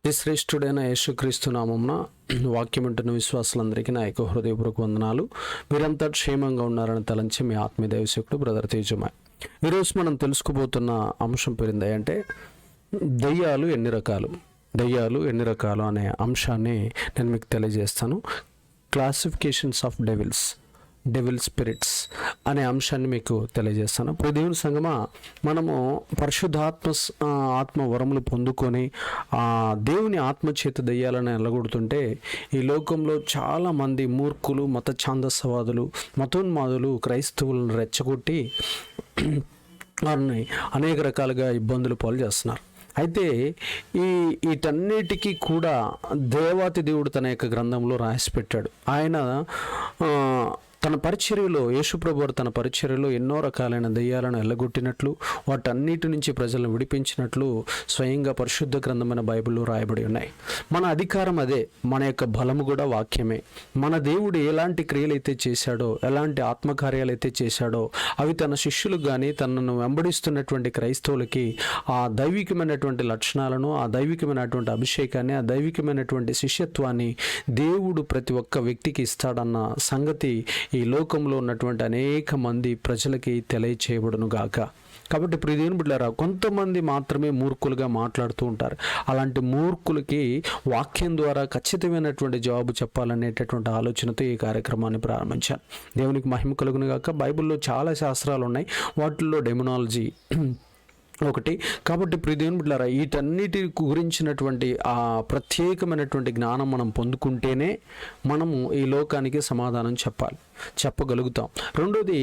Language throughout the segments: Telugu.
ఈ శ్రేష్ఠుడైన యేసుక్రీస్తు నామమున వాక్యం వింటున్న విశ్వాసులందరికీ నా యొక్క హృదయపూర్వక వందనాలు. మీరంతా క్షేమంగా ఉన్నారని తలంచి మీ ఆత్మీయ దైవసేవకుడు బ్రదర్ తేజమా. ఈరోజు మనం తెలుసుకోబోతున్న అంశం పేరింది అంటే దయ్యాలు ఎన్ని రకాలు అనే అంశాన్ని నేను మీకు తెలియజేస్తాను. క్లాసిఫికేషన్స్ ఆఫ్ డెవిల్ స్పిరిట్స్ అనే అంశాన్ని మీకు తెలియజేస్తాను. ఇప్పుడు దేవుని సంగమా, మనము ఆత్మ వరములు పొందుకొని దేవుని ఆత్మచేత దయ్యాలను ఎల్లగొడుతుంటే ఈ లోకంలో చాలామంది మూర్ఖులు, మత ఛాందసవాదులు, మతోన్మాదులు క్రైస్తవులను రెచ్చగొట్టి వారిని అనేక రకాలుగా ఇబ్బందులు పాలు చేస్తున్నారు. అయితే వీటన్నిటికీ కూడా దేవాతి దేవుడు తన యొక్క గ్రంథంలో రాసి పెట్టాడు. ఆయన తన పరిచర్యలో, యేసుప్రభు వారు తన పరిచర్యలో ఎన్నో రకాలైన దయ్యాలను ఎల్లగొట్టినట్లు, వాటన్నిటి నుంచి ప్రజలను విడిపించినట్లు స్వయంగా పరిశుద్ధ గ్రంథమైన బైబిల్లో రాయబడి ఉన్నాయి. మన అధికారం అదే, మన యొక్క బలము కూడా వాక్యమే. మన దేవుడు ఎలాంటి క్రియలైతే చేశాడో, ఎలాంటి ఆత్మకార్యాలైతే చేశాడో అవి తన శిష్యులకు కానీ తనను వెంబడిస్తున్నటువంటి క్రైస్తవులకి ఆ దైవికమైనటువంటి లక్షణాలను, ఆ దైవికమైనటువంటి అభిషేకాన్ని, ఆ దైవికమైనటువంటి శిష్యత్వాన్ని దేవుడు ప్రతి ఒక్క వ్యక్తికి ఇస్తాడన్న సంగతి ఈ లోకంలో ఉన్నటువంటి అనేక మంది ప్రజలకి తెలియచేయబడును గాక. కాబట్టి ఇప్పుడు దేవుని బిడ్డలారా, కొంతమంది మాత్రమే మూర్ఖులుగా మాట్లాడుతూ ఉంటారు. అలాంటి మూర్ఖులకి వాక్యం ద్వారా ఖచ్చితమైనటువంటి జవాబు చెప్పాలనేటటువంటి ఆలోచనతో ఈ కార్యక్రమాన్ని ప్రారంభించాను. దేవునికి మహిమ కలుగును గాక. బైబిల్లో చాలా శాస్త్రాలు ఉన్నాయి, వాటిల్లో డెమనాలజీ ఒకటి. కాబట్టి దేవుని బిడ్డలారా, వీటన్నిటి గురించినటువంటి ఆ ప్రత్యేకమైనటువంటి జ్ఞానం మనం పొందుకుంటేనే మనము ఈ లోకానికి సమాధానం చెప్పగలుగుతాం. రెండోది,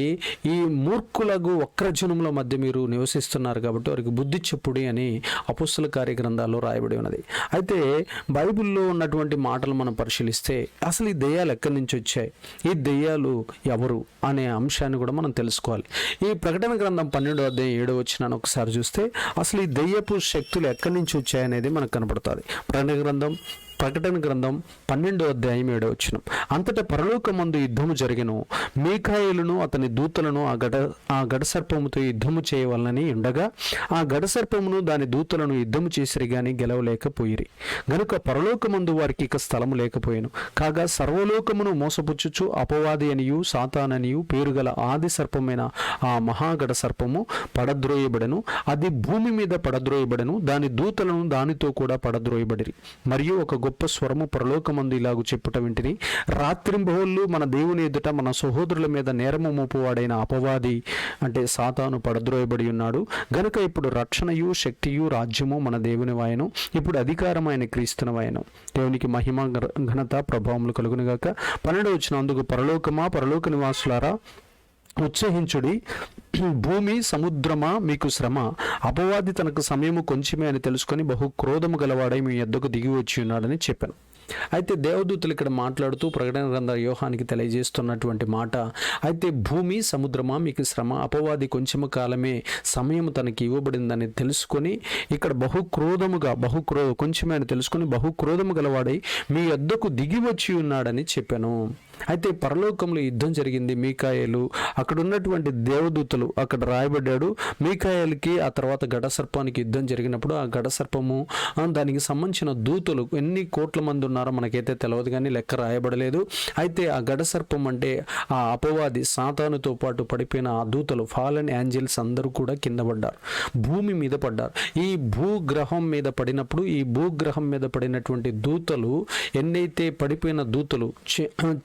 ఈ మూర్ఖులకు వక్రజనుల మధ్య మీరు నివసిస్తున్నారు కాబట్టి వారికి బుద్ధి చెప్పుడి అని అపోస్తల కార్యగ్రంథాల్లో రాయబడి ఉన్నది. అయితే బైబిల్లో ఉన్నటువంటి మాటలు మనం పరిశీలిస్తే అసలు ఈ దెయ్యాలు ఎక్కడి నుంచి వచ్చాయి, ఈ దెయ్యాలు ఎవరు అనే అంశాన్ని కూడా మనం తెలుసుకోవాలి. ఈ ప్రకటన గ్రంథం 12వ అధ్యాయం 7వ వచనాన్ని ఒకసారి చూస్తే అసలు ఈ దెయ్యపు శక్తులు ఎక్కడి నుంచి వచ్చాయనేది మనకు కనపడుతుంది. ప్రకటన గ్రంథం 12వ అధ్యాయం 7వ వచనం. అంతటా పరలోకమందు యుద్ధము జరిగెను. మీకాయేలును అతని దూతలను ఆ గడసర్పముతో యుద్ధము చేయవలనని ఉండగా ఆ గడసర్పమును దాని దూతలను యుద్ధము చేసిరి గాని గెలవలేకపోయిరి. గనుక పరలోకమందు వారికి ఇక స్థలము లేకపోయాను. కాగా సర్వలోకమును మోసపుచ్చుచు అపవాది అనియు సాతాననియు పేరుగల ఆది సర్పమైన ఆ మహాగడ సర్పము పడద్రోయబడెను. అది భూమి మీద పడద్రోయబడెను. దాని దూతలను దానితో కూడా పడద్రోయబడిరి. మరియు ఒక గొప్ప స్వరము పరలోకమందు ఇలాగు చెప్పుట వింటిని, రాత్రింబహుళ్ళు మన దేవుని ఎదుట మన సహోదరుల మీద నేరము మోపువాడైన అపవాది అంటే సాతాను పడద్రోయబడి ఉన్నాడు. గనుక ఇప్పుడు రక్షణయు శక్తియు రాజ్యము మన దేవుని వాయను, ఇప్పుడు అధికారం ఆయన క్రీస్తుని వాయను. దేవునికి మహిమ ఘనత ప్రభావములు కలుగునుగాక. 12వ వచనం. అందుకు పరలోకమా, పరలోక నివాసులారా ఉత్సహించుడి, భూమి సముద్రమా మీకు శ్రమ, అపవాది తనకు సమయము కొంచెమే అని తెలుసుకొని బహు క్రోధము గలవాడై మీ యొద్దకు దిగి వచ్చి ఉన్నాడని చెప్పాను. అయితే దేవదూతలు ఇక్కడ మాట్లాడుతూ ప్రకటన గ్రంథ యోహానికి తెలియజేస్తున్నటువంటి మాట, అయితే భూమి సముద్రమా మీకు శ్రమ, అపవాది కొంచెము కాలమే సమయం తనకి ఇవ్వబడిందని తెలుసుకొని ఇక్కడ కొంచెమే అని తెలుసుకొని బహుక్రోధము గలవాడై మీ యొద్దకు దిగి వచ్చి ఉన్నాడని చెప్పాను. అయితే పరలోకంలో యుద్ధం జరిగింది. మీకాయేలు, అక్కడ ఉన్నటువంటి దేవదూతలు అక్కడ రాయబడ్డాడు. మీకాయేలుకి ఆ తర్వాత గడసర్పానికి యుద్ధం జరిగినప్పుడు ఆ గడసర్పము దానికి సంబంధించిన దూతలు ఎన్ని కోట్ల మంది ఉన్నారో మనకైతే తెలియదు, కానీ లెక్క రాయబడలేదు. అయితే ఆ గడసర్పం అంటే ఆ అపవాది సాతానుతో పాటు పడిపోయిన ఆ దూతలు, ఫాలెన్ ఏంజెల్స్ అందరూ కూడా కింద పడ్డారు, భూమి మీద పడ్డారు. ఈ భూగ్రహం మీద పడినప్పుడు ఈ భూగ్రహం మీద పడినటువంటి దూతలు ఎన్నైతే పడిపోయిన దూతలు,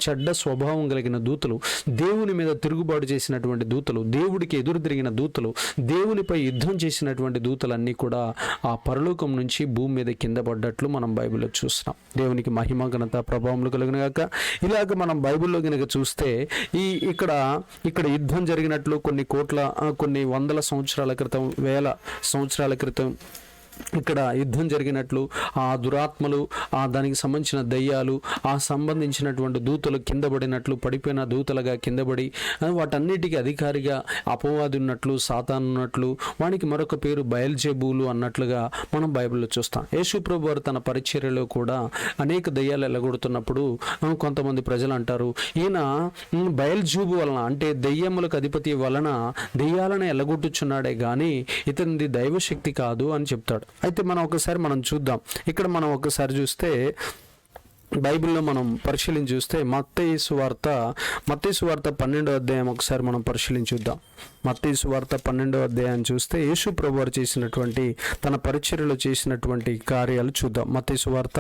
చెడ్డ స్వభావం కలిగిన దూతలు, దేవుని మీద తిరుగుబాటు చేసినటువంటి దూతలు, దేవుడికి ఎదురు తిరిగిన దూతలు, దేవునిపై యుద్ధం చేసినటువంటి దూతలన్నీ కూడా ఆ పరలోకం నుంచి భూమి మీద కింద పడ్డట్లు మనం బైబిల్లో చూస్తున్నాం. దేవునికి మహిమ ఘనత ప్రభావములు కలుగునుగాక. ఇలాగ మనం బైబిల్లో కనుక చూస్తే ఇక్కడ యుద్ధం జరిగినట్లు కొన్ని వందల సంవత్సరాల క్రితం, వేల సంవత్సరాల క్రితం ఇక్కడ యుద్ధం జరిగినట్లు, ఆ దురాత్మలు, దానికి సంబంధించిన దయ్యాలు, సంబంధించినటువంటి దూతలు కింద పడినట్లు, పడిపోయిన దూతలుగా కిందపడి వాటన్నిటికీ అధికారిగా అపవాది ఉన్నట్లు, సాతాను ఉన్నట్లు, వానికి మరొక పేరు బయల్జెబూలు అన్నట్లుగా మనం బైబిల్లో చూస్తాం. యేసుప్రభు వారు తన పరిచర్యలో కూడా అనేక దయ్యాలు ఎల్లగొడుతున్నప్పుడు కొంతమంది ప్రజలు అంటారు, ఈయన బయల్జూబు వలన అంటే దయ్యములకు అధిపతి వలన దయ్యాలను ఎల్లగొట్టుచున్నాడే కానీ ఇతనిది దైవశక్తి కాదు అని చెప్తాడు. అయితే మనం చూద్దాం. ఇక్కడ మనం ఒకసారి చూస్తే బైబిల్లో మనం పరిశీలించి చూస్తే మత్తయి సువార్త 12వ అధ్యాయం ఒకసారి మనం పరిశీలించి చూద్దాం. మత్తయి సువార్త 12వ అధ్యాయం చూస్తే యేసు ప్రభువారు చేసినటువంటి తన పరిచర్యలో చేసినటువంటి కార్యాలు చూద్దాం. మత్తయి సువార్త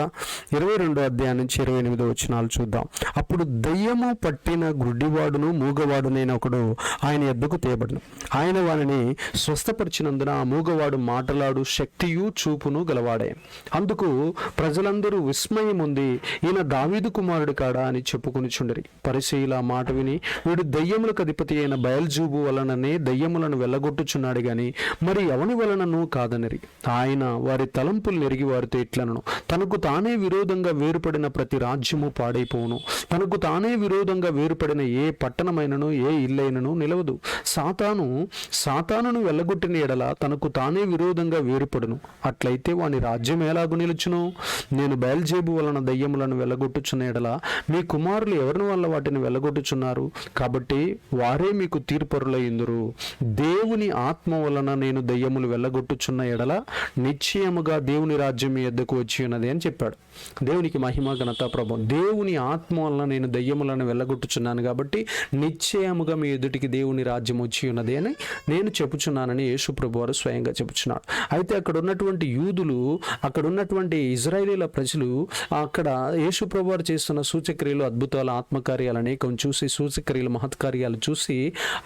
22వ అధ్యాయం నుంచి 28వ వచనాలు చూద్దాం. అప్పుడు దయ్యము పట్టిన గుడ్డివాడును మూగవాడునైన ఒకడు ఆయన యొద్దకు తేబడును. ఆయన వానిని స్వస్థపరిచినందున ఆ మూగవాడు మాటలాడు శక్తియు చూపును గలవాడే. అందుకు ప్రజలందరూ విస్మయం ఉంది, ఈయన దావీదు కుమారుడు కాడా అని చెప్పుకొనిచుండిరి. పరిసయ్యుల మాట విని, వీడు దయ్యములకు అధిపతి అయిన బయల్జూబు వలననే దయ్యములను వెళ్ళగొట్టుచున్నాడు గాని మరి ఎవని వలనను కాదనిరి. ఆయన వారి తలంపులు నెరిగి వారితో ఇట్లనను, తనకు తానే విరోధంగా వేరుపడిన ప్రతి రాజ్యము పాడైపోవును, తనకు తానే విరోధంగా వేరుపడిన ఏ పట్టణమైనను ఏ ఇల్లైనను నిలవదు. సాతానును వెళ్ళగొట్టిన ఎడల తనకు తానే విరోధంగా వేరుపడును. అట్లయితే వాని రాజ్యం ఎలాగు నిలుచును? నేను బయల్జేబు వలన దయ్యములను వెళ్ళగొట్టుచున్న ఎడల మీ కుమారులు ఎవరిని వల్ల వాటిని వెళ్ళగొట్టుచున్నారు? కాబట్టి వారే మీకు తీర్పరులయ్యుందురు. దేవుని ఆత్మ వలన నేను దయ్యములు వెళ్ళగొట్టుచున్న ఎడల నిశ్చయముగా దేవుని రాజ్యం మీ యొద్దకు వచ్చి ఉన్నది అని చెప్పాడు. దేవునికి మహిమ ఘనత ప్రభావం. దేవుని ఆత్మ వలన నేను దయ్యములను వెళ్ళగొట్టుచున్నాను కాబట్టి నిశ్చయముగా మీ ఎదుటికి దేవుని రాజ్యం వచ్చి ఉన్నది అని నేను చెప్పుచున్నానని యేసు ప్రభువారు స్వయంగా చెప్పుచున్నాడు. అయితే అక్కడ ఉన్నటువంటి యూదులు, అక్కడ ఉన్నటువంటి ఇజ్రాయేలీల ప్రజలు అక్కడ యేసు ప్రభువారు చేస్తున్న సూచక్రియలు, అద్భుతాలు, ఆత్మకార్యాలు అనేకం చూసి, సూచక్రియలు, మహత్కార్యాలు చూసి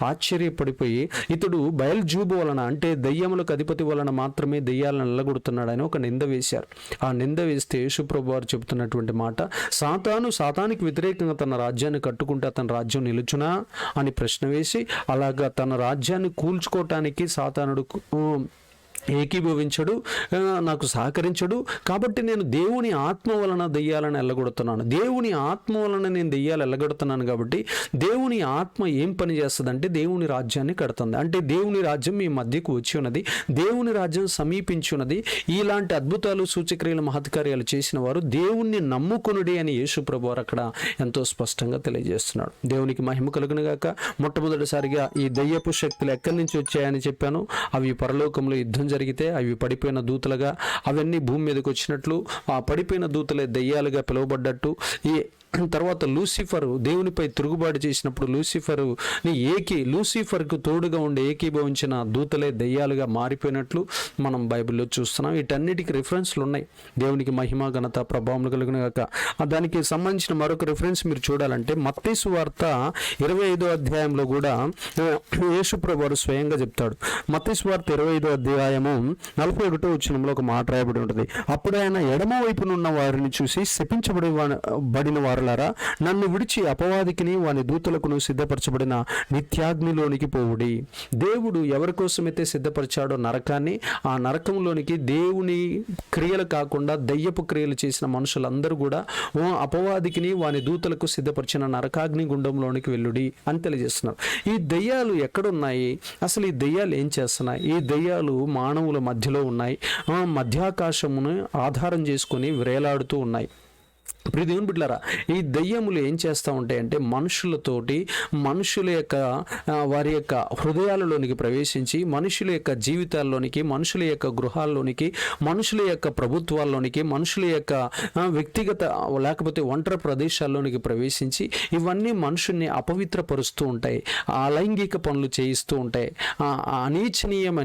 ఆశ్చర్యపడిపోయి ఇతడు బయల్జూబు వలన అంటే దయ్యములకు అధిపతి వలన మాత్రమే దయ్యాలను వెళ్ళగొడుతున్నాడని ఒక నింద వేశారు. ఆ నింద వేస్తే యేసు ప్రభువారు చెబుతున్నటువంటి మాట, సాతానికి వ్యతిరేకంగా తన రాజ్యాన్ని కట్టుకుంటే అతని రాజ్యం నిలుచునా అని ప్రశ్న వేసి, అలాగా తన రాజ్యాన్ని కూల్చుకోవటానికి సాతానుడు ఏకీభవించడు, నాకు సహకరించడు. కాబట్టి నేను దేవుని ఆత్మ వలన దెయ్యాలను వెళ్ళగొడుతున్నాను. దేవుని ఆత్మ వలన నేను దెయ్యాలు వెళ్ళగొడుతున్నాను. కాబట్టి దేవుని ఆత్మ ఏం పని చేస్తుందంటే దేవుని రాజ్యాన్ని కడుతుంది. అంటే దేవుని రాజ్యం మీ మధ్యకు వచ్చి ఉన్నది, దేవుని రాజ్యం సమీపించి ఉన్నది. ఇలాంటి అద్భుతాలు, సూచక్రియలు, మహత్కార్యాలు చేసిన వారు దేవుణ్ణి నమ్ముకునుడి అని యేసు ప్రభువారు అక్కడ ఎంతో స్పష్టంగా తెలియజేస్తున్నాడు. దేవునికి మహిమ కలుగును గాక. మొట్టమొదటిసారిగా ఈ దెయ్యపు శక్తులు ఎక్కడి నుంచి వచ్చాయని చెప్పాను. అవి పరలోకంలో యుద్ధం జరిగితే అవి పడిపోయిన దూతలుగా, అవన్నీ భూమి మీదకి వచ్చినట్లు, ఆ పడిపోయిన దూతలే దెయ్యాలుగా పిలువబడ్డట్టు, ఈ తర్వాత లూసిఫర్ దేవునిపై తిరుగుబాటు చేసినప్పుడు లూసిఫర్కు తోడుగా ఉండే ఏకీభవించిన దూతలే దెయ్యాలుగా మారిపోయినట్లు మనం బైబిల్లో చూస్తున్నాం. వీటన్నిటికీ రిఫరెన్స్లు ఉన్నాయి. దేవునికి మహిమ ఘనత ప్రభావం కలుగును గాక. దానికి సంబంధించిన మరొక రిఫరెన్స్ మీరు చూడాలంటే మత్తయి సువార్త 25వ అధ్యాయంలో కూడా యేసు ప్రభువారు స్వయంగా చెప్తాడు. మత్తయి సువార్త 25వ అధ్యాయము 41వ వచనంలో ఒక మాట రాయబడి ఉంటుంది. అప్పుడు ఆయన ఎడమ వైపునున్న వారిని చూసి శపించబడిన వారు, నన్ను విడిచి అపవాదికిని వాని దూతలకును సిద్ధపరచబడిన నిత్యాగ్నిలోనికి పోవుడి. దేవుడు ఎవరి కోసమైతే సిద్ధపరిచాడో నరకాన్ని, ఆ నరకంలోనికి దేవుని క్రియలు కాకుండా దయ్యపు క్రియలు చేసిన మనుషులందరూ కూడా అపవాదికిని వాని దూతలకు సిద్ధపరిచిన నరకాగ్ని గుండంలోనికి వెళ్ళుడి అని తెలియజేస్తున్నారు. ఈ దయ్యాలు ఎక్కడున్నాయి? అసలు ఈ దయ్యాలు ఏం చేస్తున్నాయి? ఈ దయ్యాలు మానవుల మధ్యలో ఉన్నాయి. మధ్యాకాశమును ఆధారం చేసుకొని వేలాడుతూ ఉన్నాయి. ఇప్పుడు దేవుని బిడ్డలారా, ఈ దయ్యములు ఏం చేస్తూ ఉంటాయంటే మనుషులతోటి, మనుషుల యొక్క వారి యొక్క హృదయాలలోనికి ప్రవేశించి, మనుషుల యొక్క జీవితాల్లోనికి, మనుషుల యొక్క గృహాల్లోనికి, మనుషుల యొక్క ప్రభుత్వాల్లోనికి, మనుషుల యొక్క వ్యక్తిగత లేకపోతే ఒంటరి ప్రదేశాల్లోనికి ప్రవేశించి ఇవన్నీ మనుషుల్ని అపవిత్రపరుస్తూ ఉంటాయి, అలైంగిక పనులు చేయిస్తూ ఉంటాయి,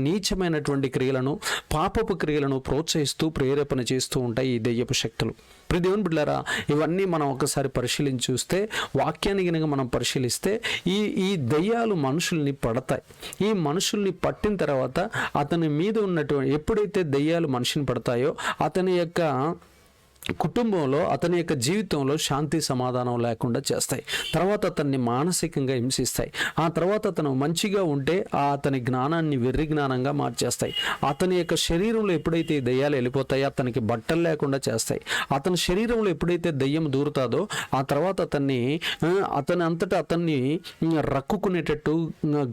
నీచమైనటువంటి క్రియలను, పాపపు క్రియలను ప్రోత్సహిస్తూ ప్రేరేపణ చేస్తూ ఉంటాయి ఈ దయ్యపు శక్తులు. ఇప్పుడు దేవుని బిడ్డలారా, ఇవన్నీ మనం ఒకసారి పరిశీలించి చూస్తే, వాక్యాన్ని కనుక మనం పరిశీలిస్తే ఈ దయ్యాలు మనుషుల్ని పడతాయి. ఈ మనుషుల్ని పట్టిన తర్వాత అతని మీద ఉన్నటువంటి, ఎప్పుడైతే దయ్యాలు మనిషిని పడతాయో అతని యొక్క కుటుంబంలో, అతని యొక్క జీవితంలో శాంతి సమాధానం లేకుండా చేస్తాయి. తర్వాత అతన్ని మానసికంగా హింసిస్తాయి. ఆ తర్వాత అతను మంచిగా ఉంటే అతని జ్ఞానాన్ని వెర్రి జ్ఞానంగా మార్చేస్తాయి. అతని యొక్క శరీరంలో ఎప్పుడైతే ఈ దయ్యాలు వెళ్ళిపోతాయో అతనికి బట్టలు లేకుండా చేస్తాయి. అతని శరీరంలో ఎప్పుడైతే దయ్యం దూరుతాదో ఆ తర్వాత అతని అంతటా అతన్ని రక్కుకునేటట్టు,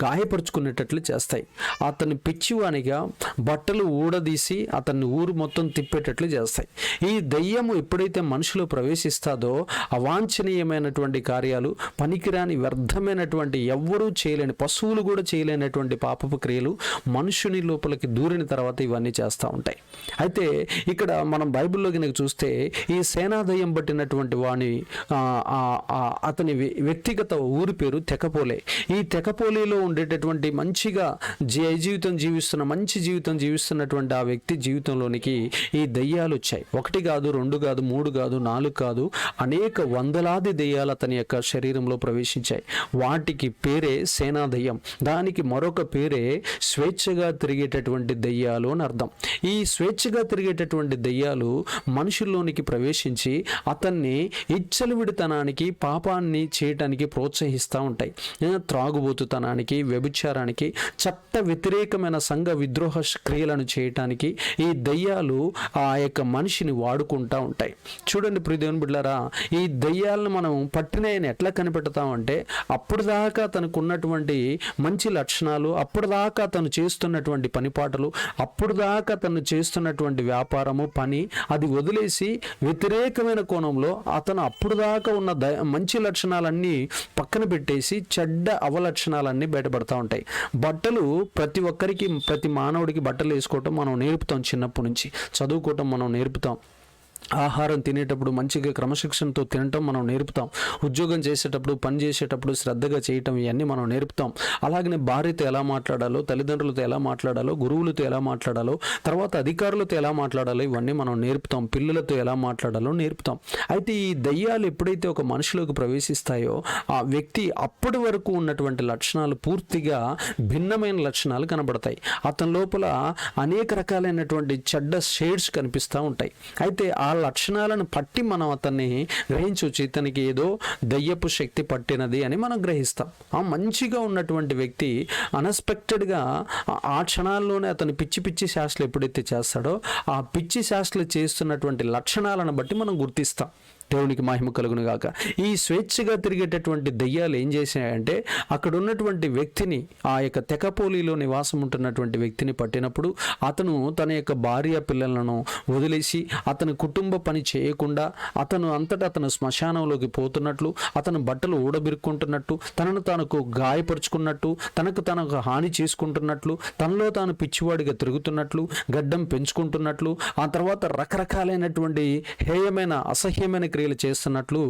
గాయపరుచుకునేటట్లు చేస్తాయి. అతన్ని పిచ్చివానిగా బట్టలు ఊడదీసి అతన్ని ఊరు మొత్తం తిప్పేటట్లు చేస్తాయి. ఈ దయ్యం దయ్యము ఎప్పుడైతే మనిషిలో ప్రవేశిస్తాదో అవాంఛనీయమైనటువంటి కార్యాలు, పనికిరాని వ్యర్థమైనటువంటి ఎవ్వరూ చేయలేని, పశువులు కూడా చేయలేనటువంటి పాపపు క్రియలు మనుషుని లోపలికి దూరిన తర్వాత ఇవన్నీ చేస్తూ ఉంటాయి. అయితే ఇక్కడ మనం బైబిల్లో కనుక చూస్తే ఈ సేనాదయ్యం పట్టినటువంటి వాని అతని వ్యక్తిగత ఊరి పేరు తెకపోలే. ఈ తెకపోలేలో ఉండేటటువంటి మంచిగా మంచి జీవితం జీవిస్తున్నటువంటి ఆ వ్యక్తి జీవితంలోనికి ఈ దయ్యాలు వచ్చాయి. 1 కాదు, 2 కాదు, 3 కాదు, 4 కాదు, అనేక వందలాది దయ్యాలు అతని యొక్క శరీరంలో ప్రవేశించాయి. వాటికి పేరే సేనాదయ్యం. దానికి మరొక పేరే స్వేచ్ఛగా తిరిగేటటువంటి దయ్యాలు అని అర్థం. ఈ స్వేచ్ఛగా తిరిగేటటువంటి దయ్యాలు మనుషుల్లోనికి ప్రవేశించి అతన్ని ఇచ్చలవిడితనానికి, పాపాన్ని చేయటానికి ప్రోత్సహిస్తూ ఉంటాయి. త్రాగుబోతుతనానికి, వ్యభిచారానికి, చట్ట వ్యతిరేకమైన సంఘ విద్రోహ క్రియలను చేయటానికి ఈ దయ్యాలు ఆ యొక్క మనిషిని వాడుకుంటూ ఉంటాయి. చూడండి ప్రియ దేవుని బిడ్డలారా, ఈ దయ్యాలను మనం పట్టినాయని ఎట్లా కనిపెడతామంటే అప్పుడు దాకా తనకు ఉన్నటువంటి మంచి లక్షణాలు, అప్పుడు దాకా తను చేస్తున్నటువంటి పనిపాటలు, అప్పుడు దాకా తను చేస్తున్నటువంటి వ్యాపారము, పని, అది వదిలేసి వ్యతిరేకమైన కోణంలో అతను అప్పుడు దాకా ఉన్న మంచి లక్షణాలన్నీ పక్కన పెట్టేసి చెడ్డ అవలక్షణాలన్నీ బయటపడతా ఉంటాయి. బట్టలు ప్రతి ఒక్కరికి, ప్రతి మానవుడికి బట్టలు వేసుకోవటం మనం నేర్పుతాం. చిన్నప్పటి నుంచి చదువుకోవటం మనం నేర్పుతాం. ఆహారం తినేటప్పుడు మంచిగా క్రమశిక్షణతో తినటం మనం నేర్పుతాం. ఉద్యోగం చేసేటప్పుడు, పని చేసేటప్పుడు శ్రద్ధగా చేయటం, ఇవన్నీ మనం నేర్పుతాం. అలాగనే భార్యతో ఎలా మాట్లాడాలో, తల్లిదండ్రులతో ఎలా మాట్లాడాలో, గురువులతో ఎలా మాట్లాడాలో, తర్వాత అధికారులతో ఎలా మాట్లాడాలో ఇవన్నీ మనం నేర్పుతాం. పిల్లలతో ఎలా మాట్లాడాలో నేర్పుతాం. అయితే ఈ దయ్యాలు ఎప్పుడైతే ఒక మనిషిలోకి ప్రవేశిస్తాయో ఆ వ్యక్తి అప్పటి వరకు ఉన్నటువంటి లక్షణాలు పూర్తిగా భిన్నమైన లక్షణాలు కనబడతాయి. అతని లోపల అనేక రకాలైనటువంటి చెడ్డ షేడ్స్ కనిపిస్తూ ఉంటాయి. అయితే ఆ లక్షణాలను పట్టి మనం అతన్ని గ్రహించవచ్చు. ఇతనికి ఏదో దయ్యపు శక్తి పట్టినది అని మనం గ్రహిస్తాం. ఆ మంచిగా ఉన్నటువంటి వ్యక్తి అన్ఎక్స్పెక్టెడ్గా ఆ క్షణాల్లోనే అతను పిచ్చి పిచ్చి శాస్త్రాలు ఎప్పుడైతే చేస్తాడో ఆ పిచ్చి శాస్త్రాలు చేస్తున్నటువంటి లక్షణాలను బట్టి మనం గుర్తిస్తాం. దేవునికి మహిమ కలుగును గాక. ఈ స్వేచ్ఛగా తిరిగేటటువంటి దయ్యాలు ఏం చేశాయంటే అక్కడ ఉన్నటువంటి వ్యక్తిని, ఆ యొక్క తెకపోలిలో నివాసం ఉంటున్నటువంటి వ్యక్తిని పట్టినప్పుడు అతను తన యొక్క భార్య పిల్లలను వదిలేసి అతని కుటుంబ పని చేయకుండా అతను అంతటా అతను శ్మశానంలోకి పోతున్నట్లు, అతను బట్టలు ఊడబిరుక్కుంటున్నట్టు, తనను తాను గాయపరుచుకున్నట్టు, తనకు హాని చేసుకుంటున్నట్లు, తనలో తాను పిచ్చివాడిగా తిరుగుతున్నట్లు, గడ్డం పెంచుకుంటున్నట్లు, ఆ తర్వాత రకరకాలైనటువంటి హేయమైన, అసహ్యమైన క్రియలు చేస్తున్నట్లు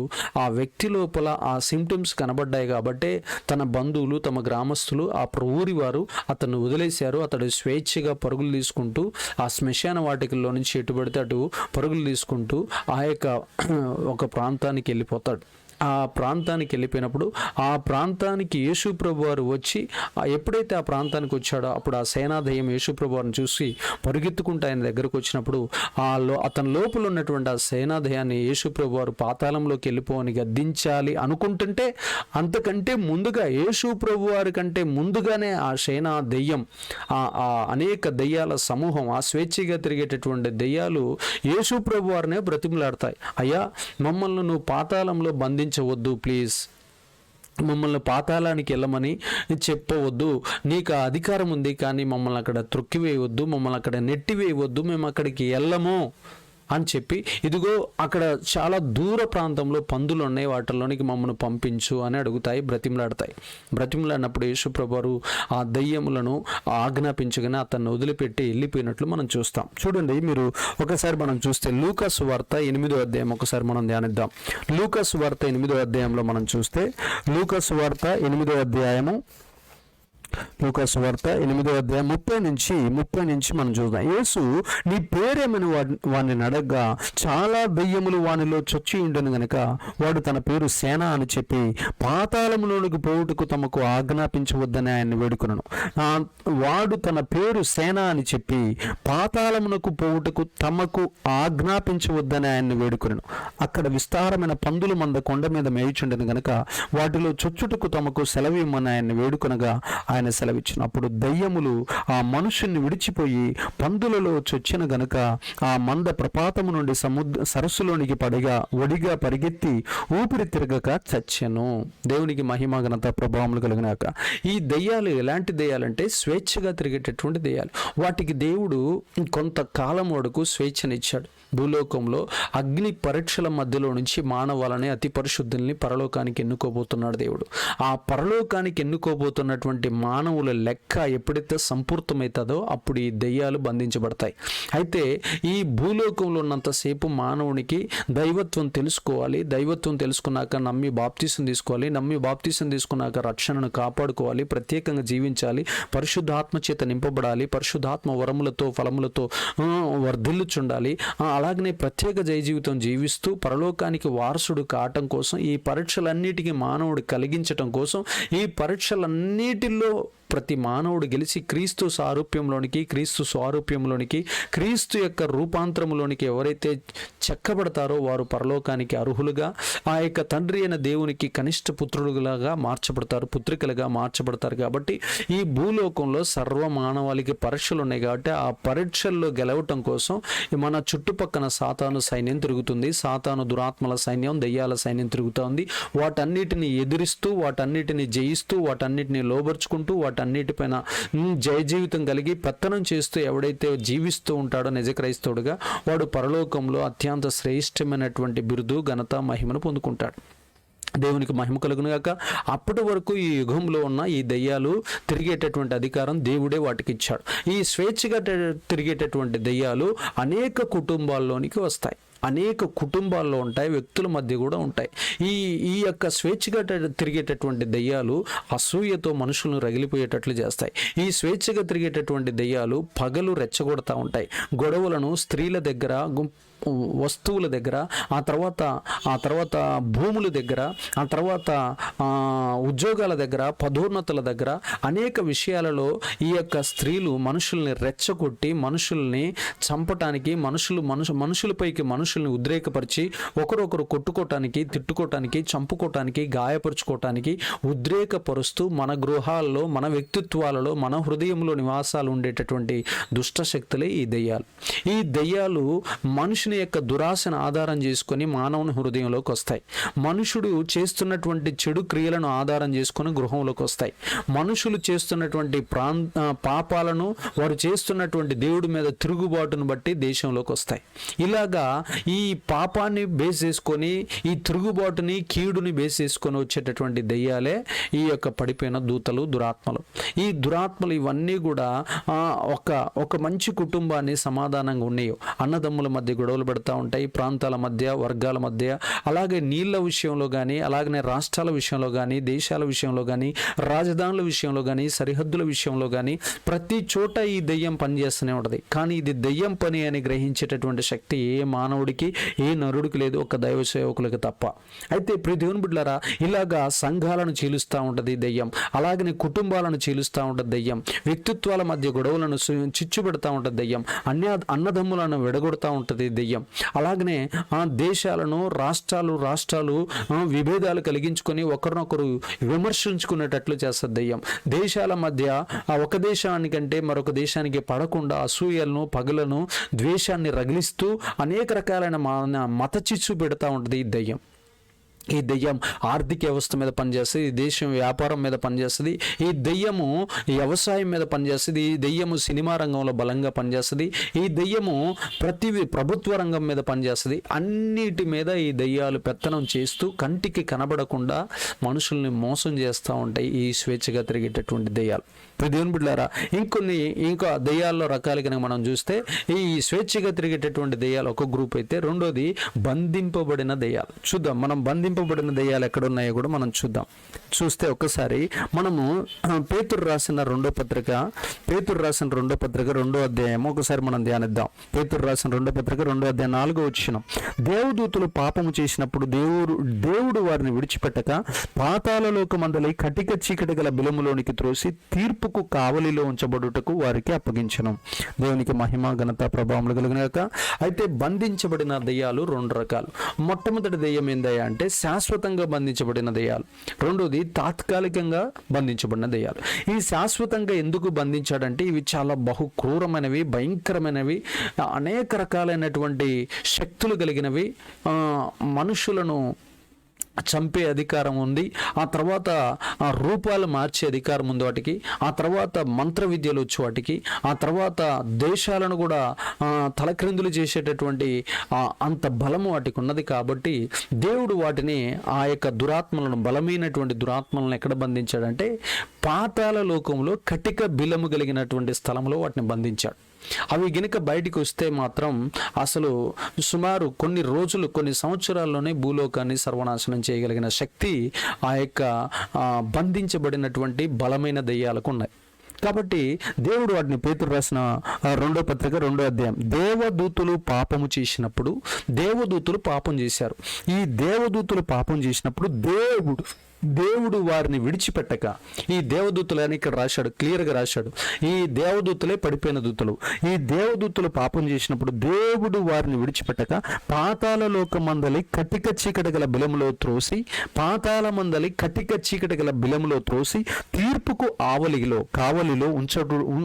ఆ వ్యక్తి లోపల ఆ సింప్టమ్స్ కనబడ్డాయి. కాబట్టి తన బంధువులు, తమ గ్రామస్తులు, ఆ ఊరి వారు అతన్ని వదిలేశారు. అతడు స్వేచ్ఛగా పరుగులు తీసుకుంటూ ఆ శ్మశాన వాటికల్లో నుంచి ఎటు పడితే అటు పరుగులు తీసుకుంటూ ఆ యొక్క ఒక ప్రాంతానికి వెళ్ళిపోతాడు. ఆ ప్రాంతానికి వెళ్ళిపోయినప్పుడు ఆ ప్రాంతానికి యేసుప్రభు వారు వచ్చి ఎప్పుడైతే ఆ ప్రాంతానికి వచ్చాడో అప్పుడు ఆ సేనాదయ్యం యేసుప్రభు వారిని చూసి పరుగెత్తుకుంటూ ఆయన దగ్గరకు వచ్చినప్పుడు అతని లోపల ఉన్నటువంటి ఆ సేనాదయాన్ని యేసుప్రభు వారు పాతాళంలోకి వెళ్ళిపోని గద్దించాలి అనుకుంటుంటే అంతకంటే ముందుగా యేసుప్రభు వారి కంటే ముందుగానే ఆ సేనాదయ్యం, ఆ అనేక దయ్యాల సమూహం, ఆ స్వేచ్ఛగా తిరిగేటటువంటి దయ్యాలు యేసుప్రభు వారినే బ్రతిమలాడతాయి. అయ్యా, మమ్మల్ని నువ్వు పాతాళంలో బంధించవద్దు, ప్లీజ్ మమ్మల్ని పాతాళానికి వెళ్ళమని చెప్పవద్దు, నీకు ఆ అధికారం ఉంది, కానీ మమ్మల్ని అక్కడ త్రొక్కివేయవద్దు, మమ్మల్ని అక్కడ నెట్టివేయవద్దు, మేము అక్కడికి వెళ్ళము అని చెప్పి, ఇదిగో అక్కడ చాలా దూర ప్రాంతంలో పందులు ఉన్నాయి, వాటిల్లోనికి మమ్మల్ని పంపించు అని అడుగుతాయి, బ్రతిమలాడతాయి. బ్రతిమలాడినప్పుడు యేసుప్రభువు ఆ దయ్యములను ఆజ్ఞాపించగానే అతన్ని వదిలిపెట్టి వెళ్ళిపోయినట్లు మనం చూస్తాం. చూడండి, మీరు ఒకసారి మనం చూస్తే లూకా సువార్త 8వ అధ్యాయం ఒకసారి మనం ధ్యానిద్దాం. లూకా సువార్త 8వ అధ్యాయంలో మనం చూస్తే లూకా సువార్త 8వ అధ్యాయము, లూకా సువార్త 8వ అధ్యాయం 30 నుంచి మనం చూద్దాం. యేసు నీ పేరేమని వాడిని అడగ్గా చాలా దయ్యములు వానిలో చొచ్చి ఉండను గనక వాడు తన పేరు సేన అని చెప్పి పాతాళములోనికి పోవుటకు తమకు ఆజ్ఞాపించవద్దని ఆయన్ని వేడుకొనెను. వాడు తన పేరు సేన అని చెప్పి పాతాళమునకు పోవుటకు తమకు ఆజ్ఞాపించవద్దని ఆయన్ని వేడుకొనెను. అక్కడ విస్తారమైన పందుల మంద కొండ మీద మేయుచుండెను గనక వాటిలో చొచ్చుటకు తమకు సెలవిమ్మని ఆయన్ని వేడుకొనగా ఆయన సెలవిచ్చినప్పుడు దయ్యములు ఆ మనుషుని విడిచిపోయి పందులలో చొచ్చిన గనుక ఆ మంద ప్రపాతము నుండి సరస్సులోనికి ఒడిగా పరిగెత్తి ఊపిరి తిరగక చచ్చెను. దేవునికి మహిమ ఘనత ప్రభావములు కలిగినాక. ఈ దయ్యాలు ఎలాంటి దయ్యాలంటే స్వేచ్ఛగా తిరిగేటటువంటి దయ్యాలు. వాటికి దేవుడు కొంతకాలం వరకు స్వేచ్ఛనిచ్చాడు. భూలోకంలో అగ్ని పరీక్షల మధ్యలో నుంచి మానవాలని అతి పరిశుద్ధుల్ని పరలోకానికి ఎన్నుకోబోతున్నాడు దేవుడు. ఆ పరలోకానికి ఎన్నుకోబోతున్నటువంటి మానవుల లెక్క ఎప్పుడైతే సంపూర్తమవుతుందో అప్పుడు ఈ దయ్యాలు బంధించబడతాయి. అయితే ఈ భూలోకంలో ఉన్నంతసేపు మానవునికి దైవత్వం తెలుసుకోవాలి. దైవత్వం తెలుసుకున్నాక నమ్మి బాప్తీసం తీసుకోవాలి. నమ్మి బాప్తీసం తీసుకున్నాక రక్షణను కాపాడుకోవాలి. ప్రత్యేకంగా జీవించాలి. పరిశుద్ధాత్మ చేత నింపబడాలి. పరిశుద్ధాత్మ వరములతో ఫలములతో వర్ధిల్లుచుండాలి. అలాగనే ప్రత్యేక జయ జీవితం జీవిస్తూ పరలోకానికి వారసుడు కావటం కోసం, ఈ పరీక్షలన్నిటికీ మానవుడు కలిగించటం కోసం, ఈ పరీక్షలన్నిటిలో ప్రతి మానవుడు గెలిచి క్రీస్తు సారూప్యంలోనికి, క్రీస్తు స్వారూప్యంలోనికి, క్రీస్తు యొక్క రూపాంతరంలోనికి ఎవరైతే చెక్కబడతారో వారు పరలోకానికి అర్హులుగా, ఆ యొక్క తండ్రి అయిన దేవునికి కనిష్ట పుత్రులుగా మార్చబడతారు, పుత్రికలుగా మార్చబడతారు. కాబట్టి ఈ భూలోకంలో సర్వ మానవాళికి పరీక్షలు ఉన్నాయి. కాబట్టి ఆ పరీక్షల్లో గెలవటం కోసం మన చుట్టుపక్కన సాతాను సైన్యం తిరుగుతుంది. సాతాను దురాత్మల సైన్యం, దెయ్యాల సైన్యం తిరుగుతుంది. వాటన్నిటిని ఎదిరిస్తూ, వాటన్నిటిని జయిస్తూ, వాటన్నిటిని లోబర్చుకుంటూ, వాటన్నిటిపైన జయ జీవితం కలిగి పెత్తనం చేస్తూ ఎవడైతే జీవిస్తూ ఉంటాడో నిజ క్రైస్తవుడుగా వాడు పరలోకంలో అత్యంత శ్రేష్టమైనటువంటి బిరుదు, ఘనత, మహిమను పొందుకుంటాడు. దేవునికి మహిమ కలుగునుగాక. అప్పటి వరకు ఈ యుగంలో ఉన్న ఈ దయ్యాలు తిరిగేటటువంటి అధికారం దేవుడే వాటికి ఇచ్చాడు. ఈ స్వేచ్ఛగా తిరిగేటటువంటి దయ్యాలు అనేక కుటుంబాల్లోనికి వస్తాయి. అనేక కుటుంబాల్లో ఉంటాయి, వ్యక్తుల మధ్య కూడా ఉంటాయి. ఈ యొక్క స్వేచ్ఛగా తిరిగేటటువంటి దయ్యాలు అసూయతో మనుషులను రగిలిపోయేటట్లు చేస్తాయి. ఈ స్వేచ్ఛగా తిరిగేటటువంటి దయ్యాలు పగలు రెచ్చగొడతా ఉంటాయి. గొడవలను స్త్రీల దగ్గర, వస్తువుల దగ్గర, ఆ తర్వాత భూముల దగ్గర, ఆ తర్వాత ఉద్యోగాల దగ్గర, పదోన్నతుల దగ్గర అనేక విషయాలలో ఈ యొక్క స్త్రీలు మనుషుల్ని రెచ్చగొట్టి మనుషుల్ని చంపటానికి, మనుషులపైకి మనుషుల్ని ఉద్రేకపరిచి ఒకరొకరు కొట్టుకోవటానికి, తిట్టుకోవటానికి, చంపుకోవటానికి, గాయపరుచుకోవటానికి ఉద్రేకపరుస్తూ మన గృహాల్లో, మన వ్యక్తిత్వాలలో, మన హృదయంలో నివాసాలు ఉండేటటువంటి దుష్ట శక్తులే ఈ దయ్యాలు. ఈ దయ్యాలు మనుషుని యొక్క దురాశను ఆధారం చేసుకొని మానవుని హృదయంలోకి వస్తాయి. మనుషుడు చేస్తున్నటువంటి చెడు క్రియలను ఆధారం చేసుకొని గృహంలోకి వస్తాయి. మనుషులు చేస్తున్నటువంటి పాపాలను, వారు చేస్తున్నటువంటి దేవుడి మీద తిరుగుబాటును బట్టి దేశంలోకి వస్తాయి. ఇలాగా ఈ పాపాన్ని బేస్ చేసుకొని, ఈ తిరుగుబాటుని, కీడుని బేస్ చేసుకొని వచ్చేటటువంటి దయ్యాలే ఈ యొక్క పడిపోయిన దూతలు, దురాత్మలు. ఈ దురాత్మలు ఇవన్నీ కూడా ఒక మంచి కుటుంబాన్ని సమాధానంగా ఉన్నాయి. అన్నదమ్ముల మధ్య గొడవలు పడుతూ ఉంటాయి, ప్రాంతాల మధ్య, వర్గాల మధ్య, అలాగే నీళ్ల విషయంలో కానీ, అలాగనే రాష్ట్రాల విషయంలో కానీ, దేశాల విషయంలో కానీ, రాజధానుల విషయంలో కానీ, సరిహద్దుల విషయంలో కానీ ప్రతి చోట ఈ దెయ్యం పనిచేస్తూనే ఉంటుంది. కానీ ఇది దెయ్యం పని అని గ్రహించేటటువంటి శక్తి ఏ మానవుడికి, ఏ నరుడికి లేదు, ఒక దైవ సేవకులకు తప్ప. అయితే ప్రియ దేవుని బిడ్డలారా, ఇలాగా సంఘాలను చీలుస్తూ ఉంటుంది దెయ్యం, అలాగనే కుటుంబాలను చీలుస్తూ ఉంటుంది దెయ్యం, వ్యక్తిత్వాల మధ్య గొడవలను చిచ్చు పెడతా ఉంటుంది దెయ్యం, అన్నదమ్ములను విడగొడతా ఉంటుంది దెయ్యం. అలాగనే దేశాలను, రాష్ట్రాలు విభేదాలు కలిగించుకొని ఒకరినొకరు విమర్శించుకునేటట్లు చేస్తుంది దెయ్యం. దేశాల మధ్య ఒక దేశానికంటే మరొక దేశానికి పడకుండా అసూయలను, పగలను, ద్వేషాన్ని రగిలిస్తూ అనేక రకాలైన మత చిచ్చు పెడతా ఉంటుంది ఈ దెయ్యం. ఈ దెయ్యం ఆర్థిక వ్యవస్థ మీద పనిచేస్తుంది, ఈ దేశం వ్యాపారం మీద పనిచేస్తుంది, ఈ దెయ్యము వ్యవసాయం మీద పనిచేస్తుంది, ఈ దెయ్యము సినిమా రంగంలో బలంగా పనిచేస్తుంది, ఈ దెయ్యము ప్రభుత్వ రంగం మీద పనిచేస్తుంది. అన్నిటి మీద ఈ దెయ్యాలు పెత్తనం చేస్తూ కంటికి కనబడకుండా మనుషుల్ని మోసం చేస్తూ ఉంటాయి ఈ స్వేచ్ఛగా తిరిగేటటువంటి దెయ్యాలు. దేవుని బిడ్డలారా, ఇంకా దెయ్యాల్లో రకాలు కనుక మనం చూస్తే ఈ స్వేచ్ఛగా తిరిగేటటువంటి దెయ్యాలు ఒక గ్రూప్ అయితే, రెండోది బంధింపబడిన దెయ్యాలు. చూద్దాం, మనం బంధింపబడిన దెయ్యాలు ఎక్కడ ఉన్నాయో కూడా మనం చూద్దాం. చూస్తే ఒక్కసారి మనము పేతురు రాసిన రెండో పత్రిక 2వ అధ్యాయం ఒకసారి మనం ధ్యానిద్దాం. పేతురు రాసిన 2వ పత్రిక 2వ అధ్యాయం 4వ వచనం. దేవదూతలు పాపము చేసినప్పుడు దేవుడు వారిని విడిచిపెట్టక పాతాళలోకమందలి కటిక చీకటి గల బిలములోనికి త్రోసి తీర్పుకు కావలిలో ఉంచబడుటకు వారికి అప్పగించను. దేవునికి మహిమ, ఘనత, ప్రభావములు కలిగినాక. అయితే బంధించబడిన దెయ్యాలు 2 రకాలు. మొట్టమొదటి దెయ్యం ఏందయ్యా అంటే శాశ్వతంగా బంధించబడిన దెయ్యాలు. రెండోది తాత్కాలికంగా బంధించబడిన దెయ్యాలు. ఈ శాశ్వతంగా ఎందుకు బంధించాడంటే ఇవి చాలా బహు క్రూరమైనవి, భయంకరమైనవి, అనేక రకాలైనటువంటి శక్తులు కలిగినవి, మనుషులను చంపే అధికారం ఉంది. ఆ తర్వాత రూపాలు మార్చే అధికారం ఉంది వాటికి. ఆ తర్వాత మంత్ర విద్యలు వచ్చి వాటికి. ఆ తర్వాత దేశాలను కూడా తలక్రిందులు చేసేటటువంటి అంత బలము వాటికి ఉన్నది. కాబట్టి దేవుడు వాటిని, ఆ యొక్క దురాత్మలను, బలమైనటువంటి దురాత్మలను ఎక్కడ బంధించాడంటే పాతాళ లోకంలో కటిక బిలము కలిగినటువంటి స్థలంలో వాటిని బంధించాడు. అవి గనుక బయటికి వస్తే మాత్రం అసలు సుమారు కొన్ని రోజులు, కొన్ని సంవత్సరాల్లోనే భూలోకాన్ని సర్వనాశనం చేయగలిగిన శక్తి ఆ యొక్క బంధించబడినటువంటి బలమైన దెయ్యాలకు ఉన్నాయి. కాబట్టి దేవుడు వాటిని, పేతురు రాసిన 2వ పత్రిక 2వ అధ్యాయం, దేవదూతులు పాపము చేసినప్పుడు, దేవదూతులు పాపం చేశారు. ఈ దేవదూతులు పాపం చేసినప్పుడు దేవుడు వారిని విడిచిపెట్టక, ఈ దేవదూతలు అని ఇక్కడ రాశాడు, క్లియర్గా రాశాడు, ఈ దేవదూతలే పడిపోయిన దూతలు. ఈ దేవదూతలు పాపం చేసినప్పుడు దేవుడు వారిని విడిచిపెట్టక పాతాళ లోకమందలి కటిక చీకటి గల బిలములో త్రోసి, పాతాళ మందలి కటిక చీకటి గల బిలములో త్రోసి తీర్పుకు కావలిలో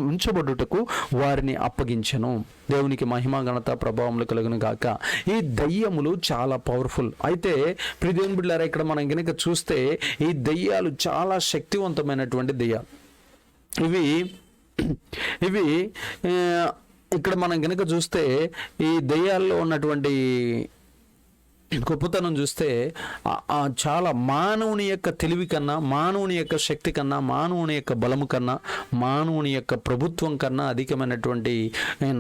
ఉంచబడుటకు వారిని అప్పగించెను. దేవునికి మహిమ, ఘనత, ప్రభావములు కలుగును గాక. ఈ దయ్యములు చాలా పవర్ఫుల్. అయితే ప్రియదేవుని బిడ్డలారా, ఇక్కడ మనం గనుక చూస్తే ఈ దయ్యాలు చాలా శక్తివంతమైనటువంటి దయ్యాలు. ఇవి ఇక్కడ మనం గనుక చూస్తే ఈ దయ్యాల్లో ఉన్నటువంటి గొప్పతనం చూస్తే చాలా మానవుని యొక్క తెలివి కన్నా, మానవుని యొక్క శక్తి కన్నా, మానవుని యొక్క బలము కన్నా, మానవుని యొక్క ప్రభుత్వం కన్నా అధికమైనటువంటి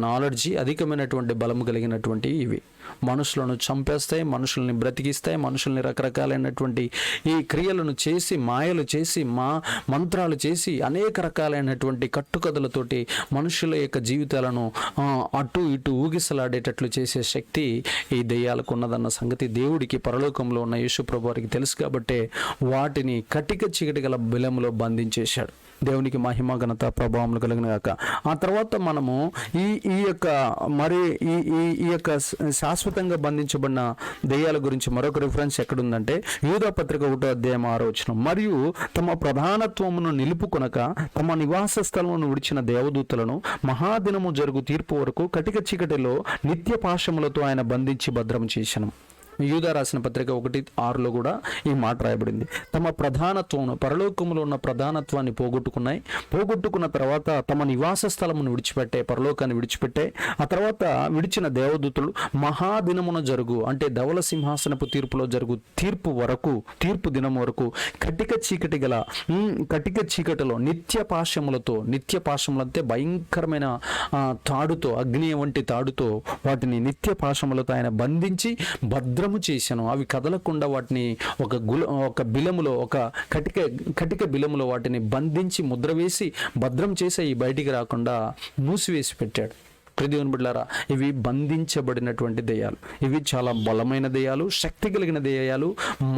నాలెడ్జి, అధికమైనటువంటి బలము కలిగినటువంటి ఇవి. మనుషులను చంపేస్తాయి, మనుషుల్ని బ్రతికిస్తాయి, మనుషుల్ని రకరకాలైనటువంటి ఈ క్రియలను చేసి, మాయలు చేసి, మంత్రాలు చేసి, అనేక రకాలైనటువంటి కట్టుకథలతోటి మనుషుల యొక్క జీవితాలను అటు ఇటు ఊగిసలాడేటట్లు చేసే శక్తి ఈ దెయ్యాలకు ఉన్నదన్న సంగతి దేవుడికి, పరలోకంలో ఉన్న యేసు ప్రభు వారికి తెలుసు. కాబట్టే వాటిని కటిక చీకటి గల బిలములో బంధించేశాడు. దేవునికి మహిమ, ఘనత, ప్రభావములు కలిగిన గాక. ఆ తర్వాత మనము ఈ యొక్క శాశ్వతంగా బంధించబడిన దెయ్యాల గురించి మరొక రిఫరెన్స్ ఎక్కడుందంటే యూదా పత్రిక 1వ అధ్యాయం 6వ వచనం, మరియు తమ ప్రధానత్వమును నిలుపుకొనక తమ నివాస స్థలమును విడిచిన దేవదూతలను మహాదినము జరుగు తీర్పు వరకు కటిక చీకటిలో నిత్య పాశములతో ఆయన బంధించి భద్రం చేసెను. యూదా రాసిన పత్రిక 1:6లో కూడా ఈ మాట రాయబడింది. తమ ప్రధానత్వం, పరలోకములో ఉన్న ప్రధానత్వాన్ని పోగొట్టుకున్న తర్వాత తమ నివాస స్థలమును విడిచిపెట్టే, పరలోకాన్ని విడిచిపెట్టే, ఆ తర్వాత విడిచిన దేవదూతలు మహాదినమున జరుగు, అంటే ధవల సింహాసనపు తీర్పులో జరుగు తీర్పు దినం వరకు కటిక చీకటిలో నిత్య పాశములతో అంటే భయంకరమైన తాడుతో, అగ్ని వంటి తాడుతో వాటిని నిత్య పాశములతో ఆయన బంధించి భద్రము చేశాను. అవి కదలకుండా వాటిని ఒక బిలములో, ఒక కటిక బిలములో వాటిని బంధించి ముద్ర వేసి భద్రం చేసి బయటికి రాకుండా మూసివేసి పెట్టాడు. దేవుని బిడ్డలారా, ఇవి బంధించబడినటువంటి దెయ్యాలు. ఇవి చాలా బలమైన దెయ్యాలు, శక్తి కలిగిన దెయ్యాలు,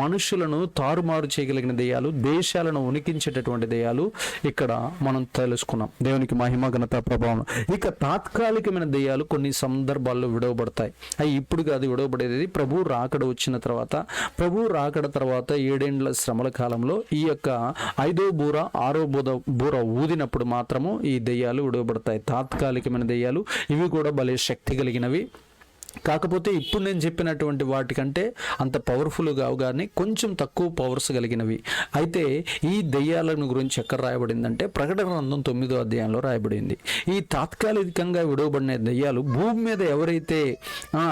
మనుషులను తారుమారు చేయగలిగిన దెయ్యాలు, దేశాలను ఉనికించేటటువంటి దెయ్యాలు ఇక్కడ మనం తెలుసుకున్నాం. దేవునికి మహిమ, ఘనత, ప్రభావం. ఇక తాత్కాలికమైన దెయ్యాలు కొన్ని సందర్భాల్లో విడవబడతాయి. అవి ఇప్పుడు కాదు విడవబడేది, ప్రభు రాకడ వచ్చిన తర్వాత. ప్రభు రాకడ తర్వాత 7 ఏండ్ల శ్రమల కాలంలో ఈ యొక్క 5వ బూర 6వ బూర ఊదినప్పుడు మాత్రము ఈ దెయ్యాలు విడవబడతాయి. తాత్కాలికమైన దెయ్యాలు. ఇవి కూడా భలే శక్తి కలిగినవి. కాకపోతే ఇప్పుడు నేను చెప్పినటువంటి వాటికంటే అంత పవర్ఫుల్ కావు, కానీ కొంచెం తక్కువ పవర్స్ కలిగినవి. అయితే ఈ దెయ్యాలను గురించి ఎక్కడ రాయబడిందంటే ప్రకటన గ్రంథం 9వ అధ్యాయంలో రాయబడింది. ఈ తాత్కాలికంగా విడవబడిన దెయ్యాలు భూమి మీద ఎవరైతే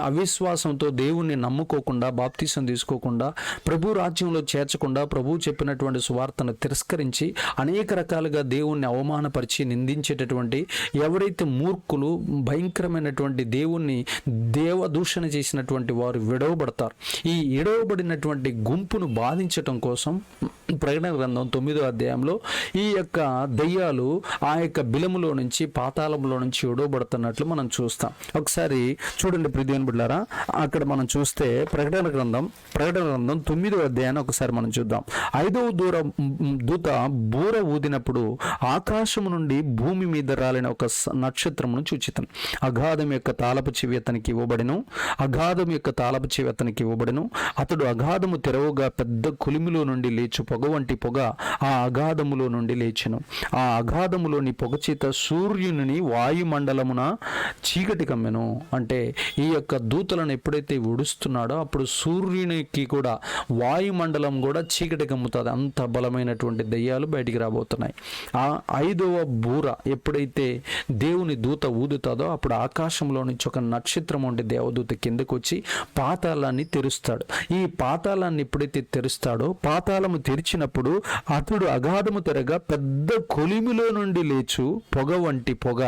అవిశ్వాసంతో దేవుణ్ణి నమ్ముకోకుండా, బాప్తీసం తీసుకోకుండా, ప్రభు రాజ్యంలో చేర్చకుండా, ప్రభు చెప్పినటువంటి సువార్తను తిరస్కరించి అనేక రకాలుగా దేవుణ్ణి అవమానపరిచి నిందించేటటువంటి ఎవరైతే మూర్ఖులు, భయంకరమైనటువంటి దేవుణ్ణి దేవదూషణ చేసినటువంటి వారు విడవబడతారు. ఈ విడవబడినటువంటి గుంపును బాధించటం కోసం ప్రకటన గ్రంథం 9వ అధ్యాయంలో ఈ యొక్క దెయ్యాలు ఆ యొక్క బిలములో నుంచి, పాతాళంలో నుంచి విడవబడుతున్నట్లు మనం చూస్తాం. ఒకసారి చూడండి ప్రియదేవుని బిడ్డలారా, అక్కడ మనం చూస్తే ప్రకటన గ్రంథం 9వ అధ్యాయాన్ని ఒకసారి మనం చూద్దాం. 5వ దూత బూర ఊదినప్పుడు ఆకాశము నుండి భూమి మీద రాలిన ఒక నక్షత్రమును చూచితం. అగాధం యొక్క తాళపు చెవి అతనికి ఇవ్వబడి ఇవ్వబడెను. అగాధము యొక్క తాళపు చెవి అతనికి ఇవ్వబడెను. అతడు అగాధము తెరవగా పెద్ద కొలిమిలో నుండి లేచు పొగ వంటి పొగ ఆ అగాధములో నుండి లేచెను. ఆ అగాధములోని పొగ చేత సూర్యుని వాయుమండలమున చీకటి కమ్మెను. అంటే ఈ యొక్క దూతలను ఎప్పుడైతే విడుస్తున్నాడో అప్పుడు సూర్యునికి కూడా వాయుమండలం కూడా చీకటి కమ్ముతుంది. అంత బలమైనటువంటి దెయ్యాలు బయటికి రాబోతున్నాయి. ఆ 5వ బూర ఎప్పుడైతే దేవుని దూత ఊదుతాదో అప్పుడు ఆకాశంలో నుంచి ఒక నక్షత్రం ఉండే దేవదూత కిందకు వచ్చి పాతాళాన్ని తెరుస్తాడు. ఈ పాతాళాన్ని ఎప్పుడైతే తెరుస్తాడో పాతాళము తెరిచినప్పుడు అతడు అగాధము తెరగా పెద్ద కొలిమిలో నుండి లేచు పొగ వంటి పొగ,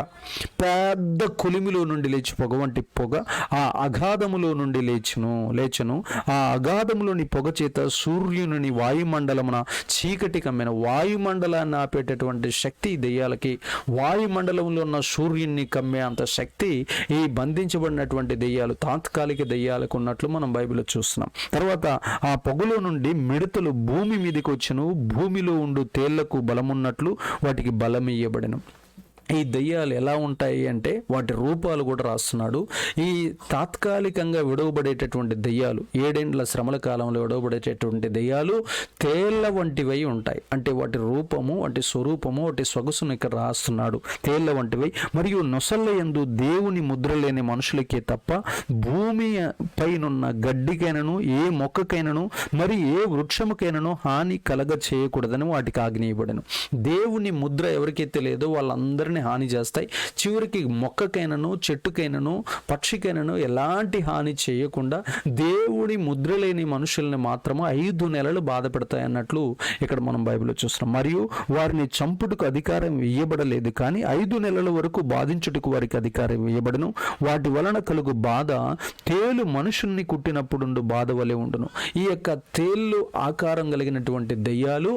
పెద్ద కొలిమిలో నుండి లేచి పొగ వంటి పొగ ఆ అగాధములో నుండి లేచను. ఆ అగాధములోని పొగ చేత సూర్యుని వాయుమండలమున చీకటి కమ్మెన. వాయుమండలాన్ని ఆపేటటువంటి శక్తి దెయ్యాలకి, వాయుమండలంలో ఉన్న సూర్యుని కమ్మే అంత శక్తి ఈ బంధించబడినటువంటి దెయ్యాలు, తాత్కాలిక దెయ్యాలకు ఉన్నట్లు మనం బైబిల్లో చూస్తున్నాం. తర్వాత ఆ పొగలో నుండి మిడతలు భూమి మీదకి వచ్చెను. భూమిలో ఉండు తేళ్లకు బలమున్నట్లు వాటికి బలం ఇయ్యబడెను. ఈ దెయ్యాలు ఎలా ఉంటాయి అంటే వాటి రూపాలు కూడా రాస్తున్నాడు. ఈ తాత్కాలికంగా విడవబడేటటువంటి దెయ్యాలు, 7 ఏండ్ల శ్రమల కాలంలో విడవబడేటటువంటి దెయ్యాలు తేళ్ల వంటివై ఉంటాయి. అంటే వాటి రూపము, వాటి స్వరూపము, వాటి సొగసును ఇక్కడ రాస్తున్నాడు. తేళ్ల వంటివై మరియు నొసళ్ళ యందు దేవుని ముద్ర లేని మనుషులకే తప్ప భూమి పైనున్న గడ్డికైనను ఏ మొక్కకైనను మరి ఏ వృక్షముకైనను హాని కలగ చేయకూడదని వాటికి ఆజ్ఞేయబడెను. దేవుని ముద్ర ఎవరికైతే లేదో వాళ్ళందరినీ హాని చేస్తాయి. చివరికి మొక్కకైనను చెట్టుకైనను పక్షికైనను ఎలాంటి హాని చేయకుండా దేవుడి ముద్ర లేని మనుషుల్ని మాత్రము 5 నెలలు బాధ పెడతాయి అన్నట్లు ఇక్కడ మనం బైబిల్లో చూస్తున్నాం. మరియు వారిని చంపుటకు అధికారం ఇయ్యబడలేదు, కానీ 5 నెలల వరకు బాధించుటకు వారికి అధికారం ఇయ్యబడను. వాటి వలన కలుగు బాధ తేలు మనుషుల్ని కుట్టినప్పుడు బాధ వలె ఉండును. ఈ యొక్క తేలు ఆకారం కలిగినటువంటి దెయ్యాలు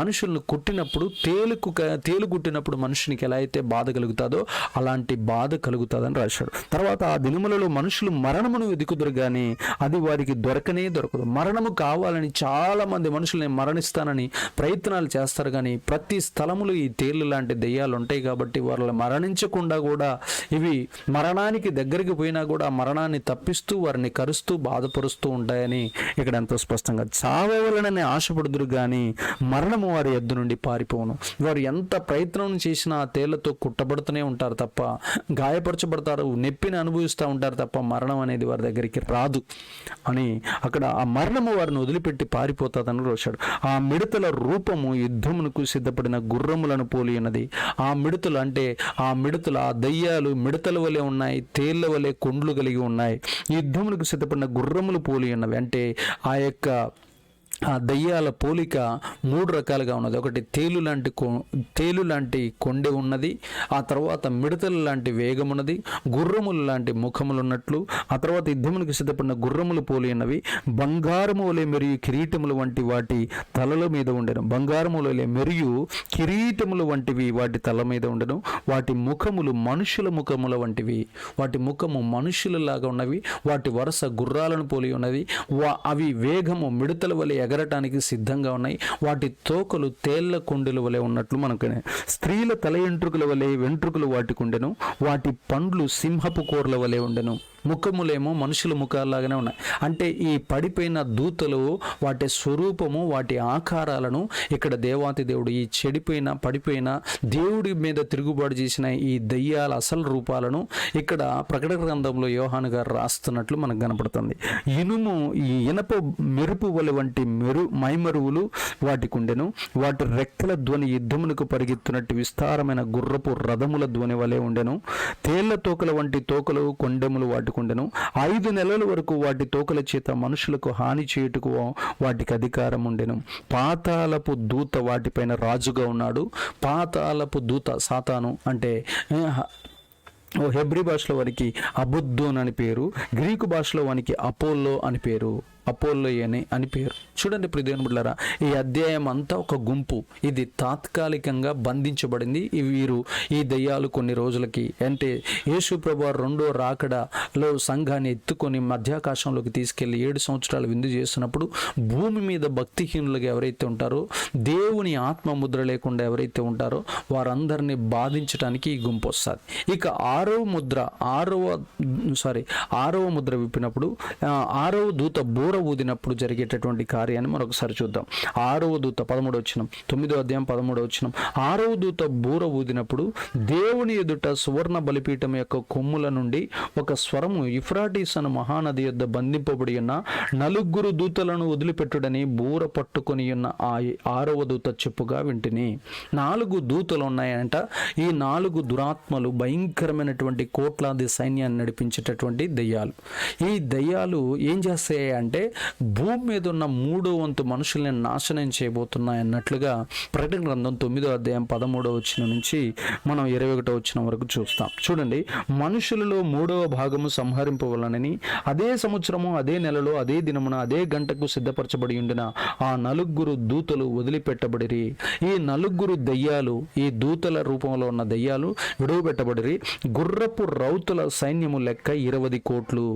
మనుషుల్ని కుట్టినప్పుడు తేలు కుట్టినప్పుడు మనుషునికి ఎలా అయితే బాధ కలుగుతాదో అలాంటి బాధ కలుగుతుందని రాశాడు. తర్వాత ఆ దినములలో మనుషులు మరణమును వెతుకుదురు కానీ అది వారికి దొరకదు. మరణము కావాలని చాలా మంది మనుషుల్ని మరణిస్తానని ప్రయత్నాలు చేస్తారు, కానీ ప్రతి స్థలములు ఈ తేళ్లు లాంటి దెయ్యాలు ఉంటాయి కాబట్టి వాళ్ళని మరణించకుండా కూడా ఇవి మరణానికి దగ్గరికి పోయినా కూడా మరణాన్ని తప్పిస్తూ వారిని కరుస్తూ బాధపరుస్తూ ఉంటాయని ఇక్కడ ఎంతో స్పష్టంగా. చావవలనని ఆశపడుదురు కానీ మరణము వారి యొద్ద నుండి పారిపోవును. వారు ఎంత ప్రయత్నం చేసినా తేళ్లతో కుట్టబడుతూనే ఉంటారు తప్ప, గాయపరచబడతారు, నొప్పిని అనుభవిస్తూ ఉంటారు తప్ప మరణం అనేది వారి దగ్గరికి రాదు అని అక్కడ ఆ మరణము వారిని వదిలిపెట్టి పారిపోతుందని రాశాడు. ఆ మిడతల రూపము యుద్ధమునకు సిద్ధపడిన గుర్రములను పోలి ఉన్నది. ఆ మిడతలు అంటే ఆ దయ్యాలు మిడతల వలె ఉన్నాయి, తేళ్ల వలె కొండ్లు కలిగి ఉన్నాయి. యుద్ధమునకు సిద్ధపడిన గుర్రములు పోలి ఉన్నవి. అంటే ఆ యొక్క ఆ దయ్యాల పోలిక 3 రకాలుగా ఉన్నది. ఒకటి తేలు లాంటి కొండె ఉన్నది, ఆ తర్వాత మిడతలు లాంటి వేగం ఉన్నది, గుర్రములు లాంటి ముఖములు ఉన్నట్లు, ఆ తర్వాత యుద్ధమునికి సిద్ధపడిన గుర్రములు పోలి ఉన్నవి. బంగారము వలె మరియు కిరీటములు వంటి వాటి తలల మీద ఉండెను. బంగారము వలె మరియు కిరీటములు వంటివి వాటి తల మీద ఉండెను. వాటి ముఖములు మనుషుల ముఖముల వంటివి. వాటి ముఖము మనుషులలాగా ఉన్నవి. వాటి వరుస గుర్రాలను పోలి ఉన్నది. అవి వేగము మిడతల వలె ఎగరటానికి సిద్ధంగా ఉన్నాయి. వాటి తోకలు తేళ్ల కొండెల వలె ఉన్నట్లు మనకు. స్త్రీల తల ఎంట్రుకల వలె వెంట్రుకలు వాటికి ఉండెను. వాటి పండ్లు సింహపు కూరల వలె ఉండెను. ముఖములేమో మనుషుల ముఖాలాగానే ఉన్నాయి. అంటే ఈ పడిపోయిన దూతలు వాటి స్వరూపము, వాటి ఆకారాలను ఇక్కడ దేవాతి దేవుడు ఈ పడిపోయిన దేవుడి మీద తిరుగుబాటు చేసిన ఈ దయ్యాల అసలు రూపాలను ఇక్కడ ప్రకటన గ్రంథంలో యోహాను గారు రాస్తున్నట్లు మనకు కనపడుతుంది. ఈ ఇనప మెరుపు వలె వంటి మైమరువులు వాటికి ఉండెను. వాటి రెక్కల ధ్వని యుద్ధమునకు పరిగెత్తునట్టు విస్తారమైన గుర్రపు రథముల ధ్వని వలె ఉండెను. తేళ్ల తోకల వంటి తోకలు కొండెములు వాటికి ఉండెను. 5 నెలల వరకు వాటి తోకల చేత మనుషులకు హాని చేయుటకు వాటికి అధికారం ఉండెను. పాతాళపు దూత వాటిపైన రాజుగా ఉన్నాడు. పాతాళపు దూత సాతాను అంటే హెబ్రీ భాషలో వానికి అబుద్దోన్ అని పేరు, గ్రీకు భాషలో వానికి అపోల్లో అని పేరు. అపోలోయని అని పేరు. చూడండి ప్రియమైన బిడ్డలారా, ఈ అధ్యాయం అంతా ఒక గుంపు, ఇది తాత్కాలికంగా బంధించబడింది. వీరు ఈ దయ్యాలు కొన్ని రోజులకి, అంటే యేసు ప్రభువు రెండో రాకడలో సంఘాన్ని ఎత్తుకొని మధ్యాకాశంలోకి తీసుకెళ్లి 7 సంవత్సరాలు విందు చేస్తున్నప్పుడు భూమి మీద భక్తిహీనులుగా ఎవరైతే ఉంటారో, దేవుని ఆత్మ ముద్ర లేకుండా ఎవరైతే ఉంటారో వారందరినీ బాధించడానికి ఈ గుంపు వస్తుంది. ఇక ఆరవ ముద్ర విప్పినప్పుడు, ఆరవ దూత బూర ఊదినప్పుడు జరిగేటటువంటి కార్యాన్ని మరొకసారి చూద్దాం. 6వ దూత 13వ వచనం, 9వ అధ్యాయం 13వ వచనం. 6వ దూత బూర ఊదినప్పుడు దేవుని ఎదుట సువర్ణ బలిపీఠం యొక్క కొమ్ముల నుండి ఒక స్వరము, యుఫ్రాటీస్ అను మహానది యొద్ద బంధింపబడి ఉన్న 4 దూతలను వదిలిపెట్టుడని బూర పట్టుకొని ఉన్న ఆ 6వ దూత చెప్పుగా వింటిని. 4 దూతలు ఉన్నాయంట. ఈ 4 దురాత్మలు భయంకరమైనటువంటి కోట్లాది సైన్యాన్ని నడిపించేటటువంటి దయ్యాలు. ఈ దయ్యాలు ఏం చేస్తాయి అంటే భూమి మీద ఉన్న 3వ వంతు మనుషుల్ని నాశనం చేయబోతున్నాయి అన్నట్లుగా ప్రకటన గ్రంథం 9వ అధ్యాయం 13వ వచనం నుంచి మనం 21వ వచనం వరకు చూస్తాం. చూడండి, మనుషులలో 3వ భాగము సంహరింపవలనని అదే సంవత్సరము, అదే నెలలో, అదే దినమున, అదే గంటకు సిద్ధపరచబడి ఉండిన ఆ 4 దూతలు వదిలిపెట్టబడిరి. ఈ 4 దయ్యాలు, ఈ దూతల రూపంలో ఉన్న దయ్యాలు విడువబెట్టబడిరి. గుర్రపు రౌతుల సైన్యము లెక్క 20 కోట్లు,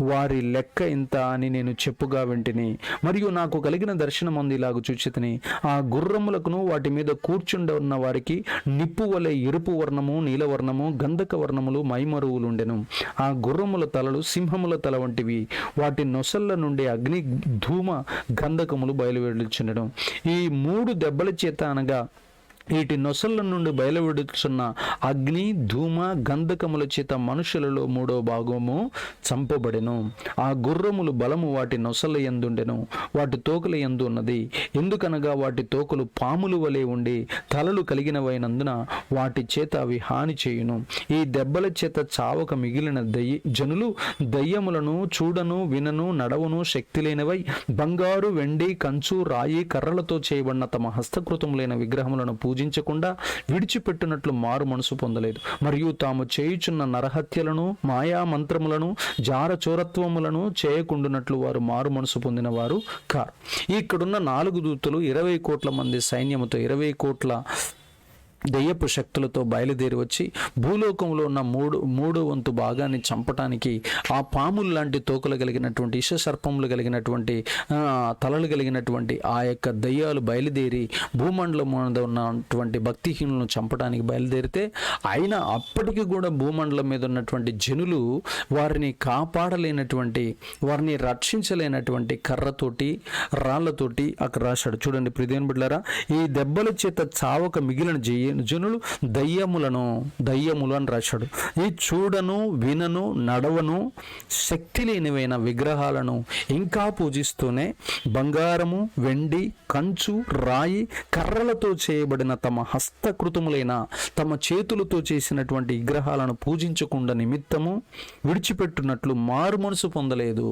వారి లెక్క ఇంత అని నేను చెప్పుగా వింటిని. మరియు నాకు కలిగిన దర్శనమందు ఇలాగు చూచితిని, ఆ గుర్రములకును వాటి మీద కూర్చుండ ఉన్న వారికి నిప్పు వలె ఎరుపు వర్ణము, నీలవర్ణము, గంధక వర్ణములు, మైమరువులు ఉండెను. ఆ గుర్రముల తలలు సింహముల తల వంటివి, వాటి నొసళ్ళ నుండి అగ్ని, ధూమ, గంధకములు బయలువెడుచుండెను. ఈ 3 దెబ్బల చేత, అనగా వీటి నొసళ్ళ నుండి బయలువెడుచున్న అగ్ని, ధూమ, గంధకముల చేత మనుషులలో 3వ భాగము చంపబడెను. ఆ గుర్రములు బలము వాటి నొసల యందుండెను, వాటి తోకల యందు ఉన్నది. ఎందుకనగా వాటి తోకలు పాములు వలె ఉండి తలలు కలిగినవైనందున వాటి చేత అవి హాని చేయును. ఈ దెబ్బల చేత చావక మిగిలిన జనులు దయ్యములను చూడను, వినను, నడవను శక్తి లేనివై బంగారు, వెండి, కంచు, రాయి, కర్రలతో చేయబడిన తమ హస్తకృతములైన విగ్రహములను పూజించకుండా విడిచిపెట్టినట్లు మారు మనసు పొందలేదు. మరియు తాము చేయుచున్న నరహత్యలను, మాయా మంత్రములను, జారచోరత్వములను చేయకుండానట్లు వారు మారు మనసు పొందిన వారు కారు. ఇక్కడున్న 4 దూతలు 20 కోట్ల మంది సైన్యముతో, 20 కోట్ల దయ్యపు శక్తులతో బయలుదేరి వచ్చి భూలోకంలో ఉన్న 3వ వంతు భాగాన్ని చంపటానికి ఆ పాములు లాంటి తోకలు కలిగినటువంటి, ఇషసర్పములు కలిగినటువంటి, తలలు కలిగినటువంటి ఆ యొక్క దయ్యాలు బయలుదేరి భూమండలం మీద ఉన్నటువంటి భక్తిహీనులను చంపడానికి బయలుదేరితే, అయినా అప్పటికి కూడా భూమండలం మీద ఉన్నటువంటి జనులు వారిని కాపాడలేనటువంటి, వారిని రక్షించలేనటువంటి కర్రతోటి, రాళ్లతోటి అక్కడ రాశాడు. చూడండి ప్రియమైన బిడ్డలారా, ఈ దెబ్బల చేత చావక మిగిలిన జనులు దయ్యములు అని రాశాడు. ఈ చూడను, వినను, నడవను శక్తి లేనివైన విగ్రహాలను ఇంకా పూజిస్తూనే బంగారము, వెండి, కంచు, రాయి, కర్రలతో చేయబడిన తమ హస్తకృతములైన, తమ చేతులతో చేసినటువంటి విగ్రహాలను పూజించకుండా నిమిత్తము విడిచిపెట్టున్నట్లు మారు మనసు పొందలేదు.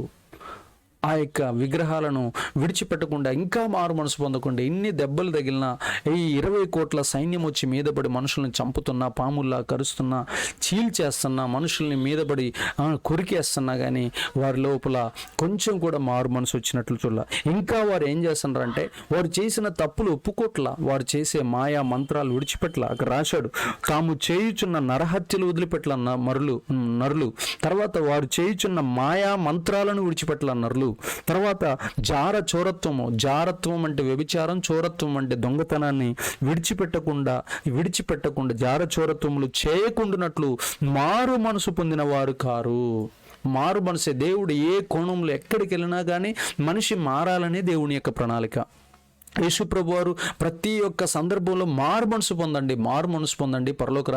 ఆ యొక్క విగ్రహాలను విడిచిపెట్టకుండా, ఇంకా మారు మనసు పొందకుండా, ఇన్ని దెబ్బలు తగిలిన ఈ 20 కోట్ల సైన్యం వచ్చి మీదపడి మనుషుల్ని చంపుతున్నా, పాముల్లా కరుస్తున్నా, చీల్చేస్తున్నా, మనుషుల్ని మీదపడి కొరికేస్తున్నా కానీ వారి లోపల కొంచెం కూడా మారు మనసు వచ్చినట్లు చూడాల. ఇంకా వారు ఏం చేస్తున్నారంటే, వారు చేసిన తప్పులు ఒప్పుకోట్ల, వారు చేసే మాయా మంత్రాలు విడిచిపెట్టల. అక్కడ రాశాడు, తాము చేయుచున్న నరహత్యలు వదిలిపెట్టల నరులు. తర్వాత వారు చేయుచున్న మాయా మంత్రాలను విడిచిపెట్టల నరులు. తర్వాత జారత్వం అంటే వ్యభిచారం, చోరత్వం అంటే దొంగతనాన్ని విడిచిపెట్టకుండా జారచోరత్వములు చేయకుండానట్లు మారు మనసు పొందిన వారు కారు. మారు మనసే దేవుడు ఏ కోణంలో ఎక్కడికి వెళ్ళినా కానీ మనిషి మారాలనే దేవుని యొక్క ప్రణాళిక. యేసుప్రభు వారు ప్రతి ఒక్క సందర్భంలో మారు మనసు పొందండి, పరలోక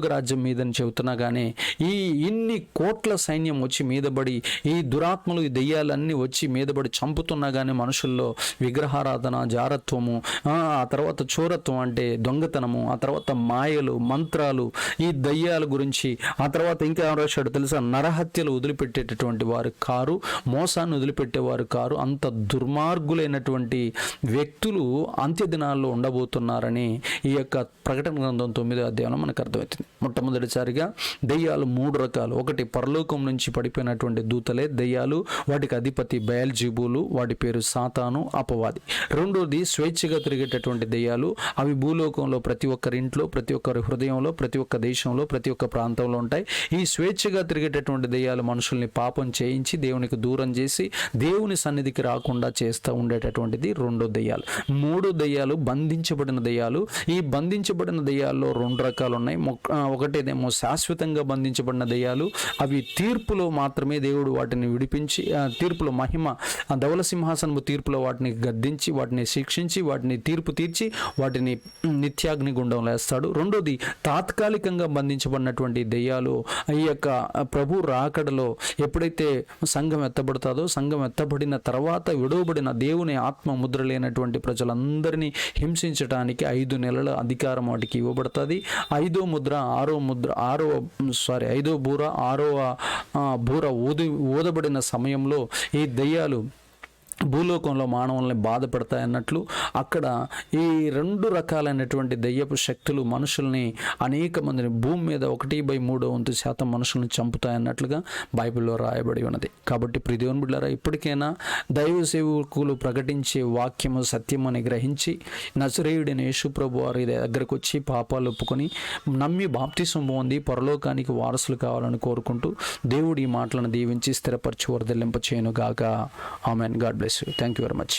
రాజ్యం మీదని చెబుతున్నా కానీ ఈ ఇన్ని కోట్ల సైన్యం వచ్చి మీదబడి, ఈ దురాత్మలు, ఈ దెయ్యాలన్నీ వచ్చి మీదబడి చంపుతున్నా కానీ మనుషుల్లో విగ్రహారాధన, జారత్వము, ఆ తర్వాత చోరత్వం అంటే దొంగతనము, ఆ తర్వాత మాయలు, మంత్రాలు, ఈ దయ్యాల గురించి, ఆ తర్వాత ఇంకా రాశాడు తెలుసా, నరహత్యలు వదిలిపెట్టేటటువంటి వారు కారు, మోసాన్ని వదిలిపెట్టేవారు కారు. అంత దుర్మార్గులైనటువంటి వ్యక్తులు అంత్య దినాల్లో ఉండబోతున్నారని ఈ యొక్క ప్రకటన గ్రంథం 9వ అధ్యాయంలో మనకు అర్థమవుతుంది. మొట్టమొదటిసారిగా దెయ్యాలు 3 రకాలు. ఒకటి పరలోకం నుంచి పడిపోయినటువంటి దూతలే దెయ్యాలు, వాటికి అధిపతి బయల్జెబూలు, వాటి పేరు సాతాను, అపవాది. రెండోది స్వేచ్ఛగా తిరిగేటటువంటి దెయ్యాలు. అవి భూలోకంలో ప్రతి ఒక్కరి ఇంట్లో, ప్రతి ఒక్కరి హృదయంలో, ప్రతి ఒక్క దేశంలో, ప్రతి ఒక్క ప్రాంతంలో ఉంటాయి. ఈ స్వేచ్ఛగా తిరిగేటటువంటి దెయ్యాలు మనుషుల్ని పాపం చేయించి దేవునికి దూరం చేసి దేవుని సన్నిధికి రాకుండా చేస్తూ ఉండేటటువంటిది రెండో దెయ్యాలు. మూడో దెయ్యాలు బంధించబడిన దెయ్యాలు. ఈ బంధించబడిన దెయ్యాల్లో 2 రకాలు ఉన్నాయి. ఒకటేదేమో శాశ్వతంగా బంధించబడిన దెయ్యాలు. అవి తీర్పులో మాత్రమే దేవుడు వాటిని విడిపించి, తీర్పులో మహిమ ధవల సింహాసనము తీర్పులో వాటిని గద్దించి, వాటిని శిక్షించి, వాటిని తీర్పు తీర్చి, వాటిని నిత్యాగ్ని గుండంలో వేస్తాడు. రెండోది తాత్కాలికంగా బంధించబడినటువంటి దెయ్యాలు ఈ యొక్క ప్రభు రాకడలో ఎప్పుడైతే సంఘం ఎత్తబడుతుందో, సంఘం ఎత్తబడిన తర్వాత విడవబడిన దేవుని ఆత్మ ముద్ర లేనటువంటి ప్రజలందరినీ హింసించడానికి 5 నెలల అధికారం వాటికి ఇవ్వబడుతుంది. 5వ బూర ఊదబడిన సమయంలో ఈ దెయ్యాలు భూలోకంలో మానవుల్ని బాధపడతాయన్నట్లు అక్కడ ఈ 2 రకాలైనటువంటి దెయ్యపు శక్తులు మనుషుల్ని, అనేక మందిని, భూమి మీద 1/3 మనుషుల్ని చంపుతాయన్నట్లుగా బైబిల్లో రాయబడి ఉన్నది. కాబట్టి ప్రియ దేవుని బిడ్డలారా, ఇప్పటికైనా దైవ సేవకులు ప్రకటించే వాక్యము సత్యమని గ్రహించి నజరేయుడైన యేసు ప్రభు వారి దగ్గరకు వచ్చి పాపాలు ఒప్పుకొని నమ్మి బాప్తిసం పొంది పరలోకానికి వారసులు కావాలని కోరుకుంటూ దేవుడి ఈ మాటలను దీవించి స్థిరపరచి వర్ధిల్లింప చేయను గాక. Amen. God bless you. Thank you very much.